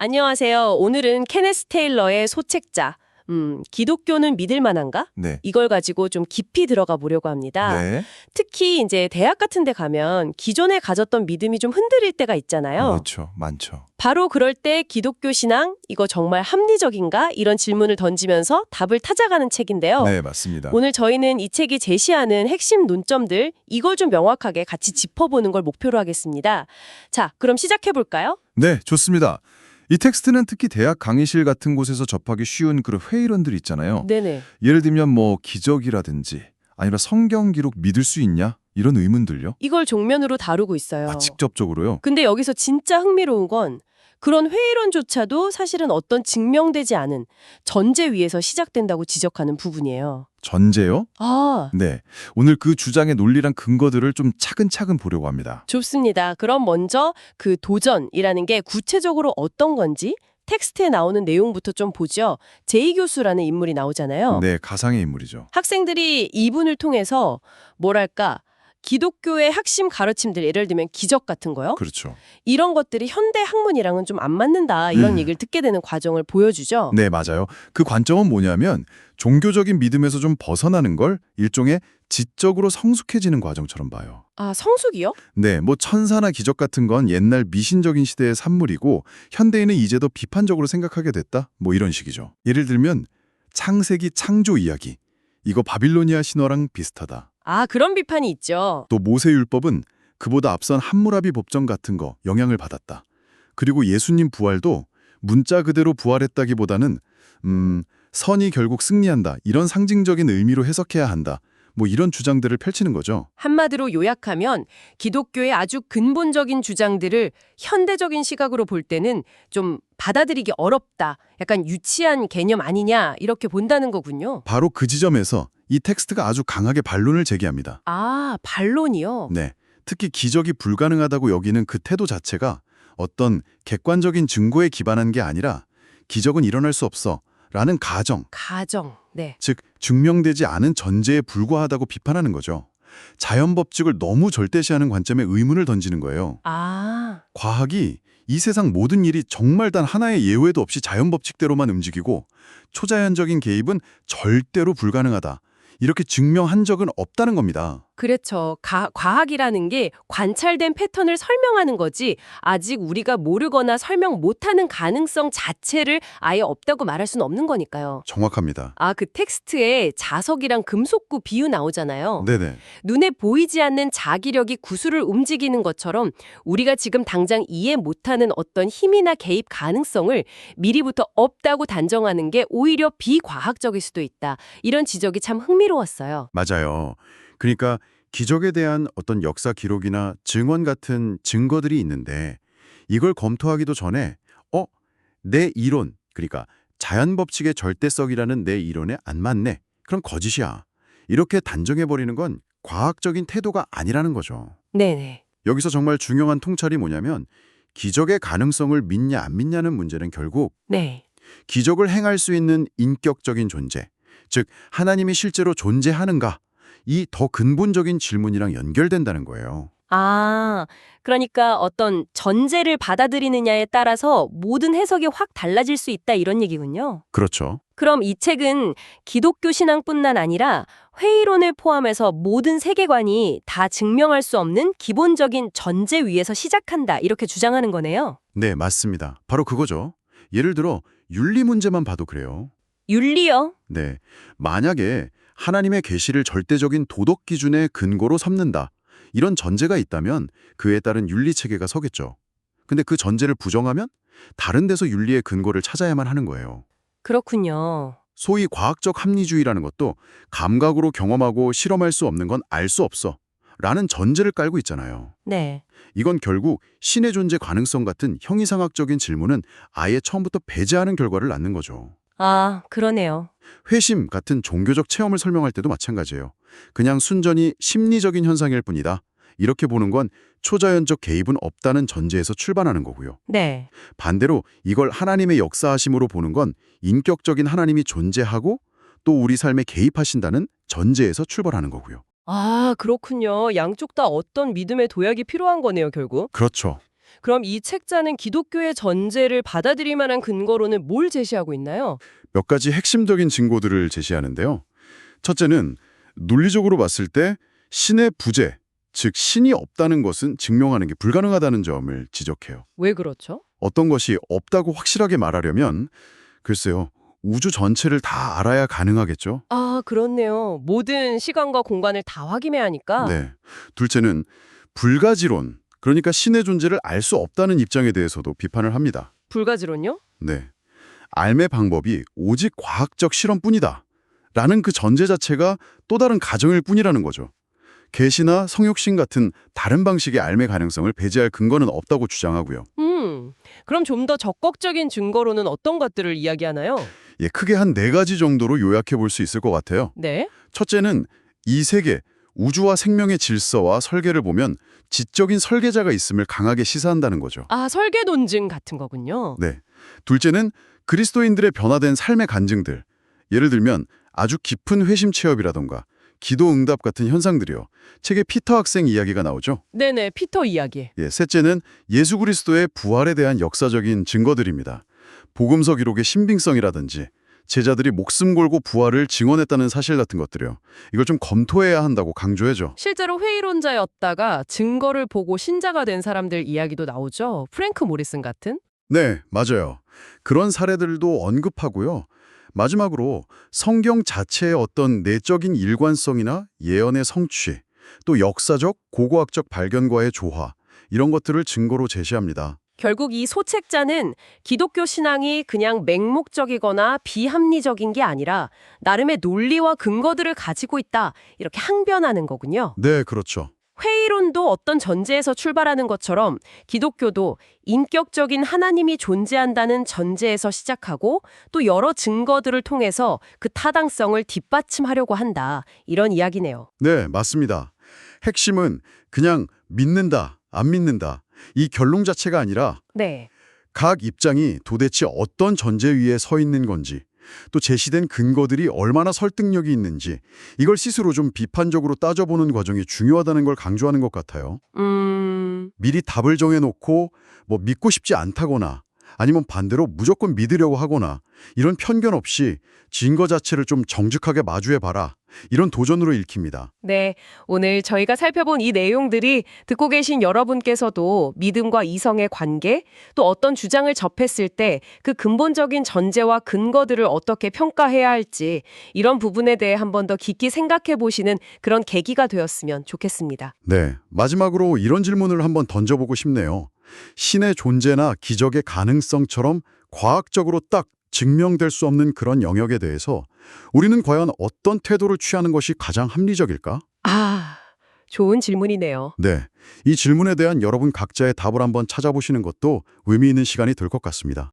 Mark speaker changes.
Speaker 1: 안녕하세요. 오늘은 케네스 테일러의 소책자, 기독교는 믿을 만한가?
Speaker 2: 네.
Speaker 1: 이걸 가지고 좀 깊이 들어가 보려고 합니다.
Speaker 2: 네.
Speaker 1: 특히 이제 대학 같은 데 가면 기존에 가졌던 믿음이 좀 흔들릴 때가 있잖아요.
Speaker 2: 그렇죠. 많죠.
Speaker 1: 바로 그럴 때 기독교 신앙, 이거 정말 합리적인가? 이런 질문을 던지면서 답을 찾아가는 책인데요.
Speaker 2: 네, 맞습니다.
Speaker 1: 오늘 저희는 이 책이 제시하는 핵심 논점들, 이걸 좀 명확하게 같이 짚어보는 걸 목표로 하겠습니다. 자, 그럼 시작해볼까요?
Speaker 2: 네, 좋습니다. 이 텍스트는 특히 대학 강의실 같은 곳에서 접하기 쉬운 그런 회의론들 있잖아요.
Speaker 1: 네네.
Speaker 2: 예를 들면 뭐 기적이라든지 아니면 성경 기록 믿을 수 있냐? 이런 의문들요.
Speaker 1: 이걸 종면으로 다루고 있어요.
Speaker 2: 직접적으로요.
Speaker 1: 근데 여기서 진짜 흥미로운 건 그런 회의론조차도 사실은 어떤 증명되지 않은 전제 위에서 시작된다고 지적하는 부분이에요.
Speaker 2: 전제요?
Speaker 1: 아,
Speaker 2: 네. 오늘 그 주장의 논리랑 근거들을 좀 차근차근 보려고 합니다.
Speaker 1: 좋습니다. 그럼 먼저 그 도전이라는 게 구체적으로 어떤 건지 텍스트에 나오는 내용부터 좀 보죠. 제이 교수라는 인물이 나오잖아요.
Speaker 2: 네, 가상의 인물이죠.
Speaker 1: 학생들이 이분을 통해서 뭐랄까 기독교의 핵심 가르침들 예를 들면 기적 같은 거요.
Speaker 2: 그렇죠.
Speaker 1: 이런 것들이 현대 학문이랑은 좀 안 맞는다 이런 얘기를 듣게 되는 과정을 보여주죠.
Speaker 2: 네, 맞아요. 그 관점은 뭐냐면 종교적인 믿음에서 좀 벗어나는 걸 일종의 지적으로 성숙해지는 과정처럼 봐요.
Speaker 1: 아, 성숙이요?
Speaker 2: 네, 뭐 천사나 기적 같은 건 옛날 미신적인 시대의 산물이고 현대인은 이제 더 비판적으로 생각하게 됐다? 뭐 이런 식이죠. 예를 들면 창세기 창조 이야기. 이거 바빌로니아 신화랑 비슷하다.
Speaker 1: 아, 그런 비판이 있죠.
Speaker 2: 또 모세율법은 그보다 앞선 함무라비 법정 같은 거 영향을 받았다. 그리고 예수님 부활도 문자 그대로 부활했다기보다는 선이 결국 승리한다. 이런 상징적인 의미로 해석해야 한다. 뭐 이런 주장들을 펼치는 거죠.
Speaker 1: 한마디로 요약하면 기독교의 아주 근본적인 주장들을 현대적인 시각으로 볼 때는 좀 받아들이기 어렵다. 약간 유치한 개념 아니냐 이렇게 본다는 거군요.
Speaker 2: 바로 그 지점에서 이 텍스트가 아주 강하게 반론을 제기합니다.
Speaker 1: 아, 반론이요?
Speaker 2: 네, 특히 기적이 불가능하다고 여기는 그 태도 자체가 어떤 객관적인 증거에 기반한 게 아니라 기적은 일어날 수 없어 라는 가정,
Speaker 1: 가정. 네.
Speaker 2: 즉 증명되지 않은 전제에 불과하다고 비판하는 거죠. 자연 법칙을 너무 절대시하는 관점에 의문을 던지는 거예요.
Speaker 1: 아,
Speaker 2: 과학이 이 세상 모든 일이 정말 단 하나의 예외도 없이 자연 법칙대로만 움직이고 초자연적인 개입은 절대로 불가능하다. 이렇게 증명한 적은 없다는 겁니다.
Speaker 1: 그렇죠. 과학이라는 게 관찰된 패턴을 설명하는 거지 아직 우리가 모르거나 설명 못하는 가능성 자체를 아예 없다고 말할 수는 없는 거니까요.
Speaker 2: 정확합니다.
Speaker 1: 아, 그 텍스트에 자석이랑 금속구 비유 나오잖아요.
Speaker 2: 네네.
Speaker 1: 눈에 보이지 않는 자기력이 구슬을 움직이는 것처럼 우리가 지금 당장 이해 못하는 어떤 힘이나 개입 가능성을 미리부터 없다고 단정하는 게 오히려 비과학적일 수도 있다. 이런 지적이 참 흥미로웠어요.
Speaker 2: 맞아요. 그러니까 기적에 대한 어떤 역사 기록이나 증언 같은 증거들이 있는데 이걸 검토하기도 전에 내 이론, 그러니까 자연 법칙의 절대성이라는 내 이론에 안 맞네. 그럼 거짓이야. 이렇게 단정해버리는 건 과학적인 태도가 아니라는 거죠.
Speaker 1: 네네.
Speaker 2: 여기서 정말 중요한 통찰이 뭐냐면 기적의 가능성을 믿냐 안 믿냐는 문제는 결국
Speaker 1: 네.
Speaker 2: 기적을 행할 수 있는 인격적인 존재, 즉 하나님이 실제로 존재하는가, 이 더 근본적인 질문이랑 연결된다는 거예요.
Speaker 1: 아, 그러니까 어떤 전제를 받아들이느냐에 따라서 모든 해석이 확 달라질 수 있다 이런 얘기군요.
Speaker 2: 그렇죠.
Speaker 1: 그럼 이 책은 기독교 신앙뿐만 아니라 회의론을 포함해서 모든 세계관이 다 증명할 수 없는 기본적인 전제 위에서 시작한다 이렇게 주장하는 거네요.
Speaker 2: 네, 맞습니다. 바로 그거죠. 예를 들어 윤리 문제만 봐도 그래요.
Speaker 1: 윤리요?
Speaker 2: 네, 만약에 하나님의 계시를 절대적인 도덕 기준의 근거로 삼는다. 이런 전제가 있다면 그에 따른 윤리 체계가 서겠죠. 근데 그 전제를 부정하면 다른 데서 윤리의 근거를 찾아야만 하는 거예요.
Speaker 1: 그렇군요.
Speaker 2: 소위 과학적 합리주의라는 것도 감각으로 경험하고 실험할 수 없는 건 알 수 없어. 라는 전제를 깔고 있잖아요.
Speaker 1: 네.
Speaker 2: 이건 결국 신의 존재 가능성 같은 형이상학적인 질문은 아예 처음부터 배제하는 결과를 낳는 거죠.
Speaker 1: 아, 그러네요.
Speaker 2: 회심 같은 종교적 체험을 설명할 때도 마찬가지예요. 그냥 순전히 심리적인 현상일 뿐이다. 이렇게 보는 건 초자연적 개입은 없다는 전제에서 출발하는 거고요.
Speaker 1: 네.
Speaker 2: 반대로 이걸 하나님의 역사하심으로 보는 건 인격적인 하나님이 존재하고 또 우리 삶에 개입하신다는 전제에서 출발하는 거고요.
Speaker 1: 아, 그렇군요. 양쪽 다 어떤 믿음의 도약이 필요한 거네요, 결국.
Speaker 2: 그렇죠.
Speaker 1: 그럼 이 책자는 기독교의 전제를 받아들일 만한 근거로는 뭘 제시하고 있나요?
Speaker 2: 몇 가지 핵심적인 증거들을 제시하는데요. 첫째는 논리적으로 봤을 때 신의 부재, 즉 신이 없다는 것은 증명하는 게 불가능하다는 점을 지적해요.
Speaker 1: 왜 그렇죠?
Speaker 2: 어떤 것이 없다고 확실하게 말하려면 글쎄요, 우주 전체를 다 알아야 가능하겠죠?
Speaker 1: 아, 그렇네요. 모든 시간과 공간을 다 확인해야 하니까.
Speaker 2: 네. 둘째는 불가지론, 그러니까 신의 존재를 알 수 없다는 입장에 대해서도 비판을 합니다.
Speaker 1: 불가지론요?
Speaker 2: 네. 삶의 방법이 오직 과학적 실험뿐이다. 라는 그 전제 자체가 또 다른 가정일 뿐이라는 거죠. 계시나 성육신 같은 다른 방식의 삶의 가능성을 배제할 근거는 없다고 주장하고요.
Speaker 1: 그럼 좀 더 적극적인 증거로는 어떤 것들을 이야기하나요?
Speaker 2: 예, 크게 한 4가지 정도로 요약해 볼 수 있을 것 같아요.
Speaker 1: 네.
Speaker 2: 첫째는 이 세계, 우주와 생명의 질서와 설계를 보면 지적인 설계자가 있음을 강하게 시사한다는 거죠.
Speaker 1: 아, 설계 논증 같은 거군요.
Speaker 2: 네. 둘째는 그리스도인들의 변화된 삶의 간증들. 예를 들면 아주 깊은 회심 체험이라던가 기도 응답 같은 현상들이요. 책에 피터 학생 이야기가 나오죠.
Speaker 1: 네네, 피터 이야기.
Speaker 2: 예, 셋째는 예수 그리스도의 부활에 대한 역사적인 증거들입니다. 복음서 기록의 신빙성이라든지 제자들이 목숨 걸고 부활을 증언했다는 사실 같은 것들이요. 이걸 좀 검토해야 한다고 강조해줘.
Speaker 1: 실제로 회의론자였다가 증거를 보고 신자가 된 사람들 이야기도 나오죠. 프랭크 모리슨 같은?
Speaker 2: 네, 맞아요. 그런 사례들도 언급하고요. 마지막으로 성경 자체의 어떤 내적인 일관성이나 예언의 성취, 또 역사적, 고고학적 발견과의 조화, 이런 것들을 증거로 제시합니다.
Speaker 1: 결국 이 소책자는 기독교 신앙이 그냥 맹목적이거나 비합리적인 게 아니라 나름의 논리와 근거들을 가지고 있다. 이렇게 항변하는 거군요.
Speaker 2: 네, 그렇죠.
Speaker 1: 회의론도 어떤 전제에서 출발하는 것처럼 기독교도 인격적인 하나님이 존재한다는 전제에서 시작하고 또 여러 증거들을 통해서 그 타당성을 뒷받침하려고 한다. 이런 이야기네요.
Speaker 2: 네, 맞습니다. 핵심은 그냥 믿는다, 안 믿는다. 이 결론 자체가 아니라
Speaker 1: 네.
Speaker 2: 각 입장이 도대체 어떤 전제 위에 서 있는 건지, 또 제시된 근거들이 얼마나 설득력이 있는지 이걸 스스로 좀 비판적으로 따져보는 과정이 중요하다는 걸 강조하는 것 같아요. 미리 답을 정해놓고 뭐 믿고 싶지 않다거나 아니면 반대로 무조건 믿으려고 하거나 이런 편견 없이 증거 자체를 좀 정직하게 마주해봐라. 이런 도전으로 읽힙니다.
Speaker 1: 네, 오늘 저희가 살펴본 이 내용들이 듣고 계신 여러분께서도 믿음과 이성의 관계, 또 어떤 주장을 접했을 때 그 근본적인 전제와 근거들을 어떻게 평가해야 할지 이런 부분에 대해 한 번 더 깊이 생각해 보시는 그런 계기가 되었으면 좋겠습니다.
Speaker 2: 네, 마지막으로 이런 질문을 한번 던져보고 싶네요. 신의 존재나 기적의 가능성처럼 과학적으로 딱 증명될 수 없는 그런 영역에 대해서 우리는 과연 어떤 태도를 취하는 것이 가장 합리적일까?
Speaker 1: 아, 좋은 질문이네요.
Speaker 2: 네, 이 질문에 대한 여러분 각자의 답을 한번 찾아보시는 것도 의미 있는 시간이 될 것 같습니다.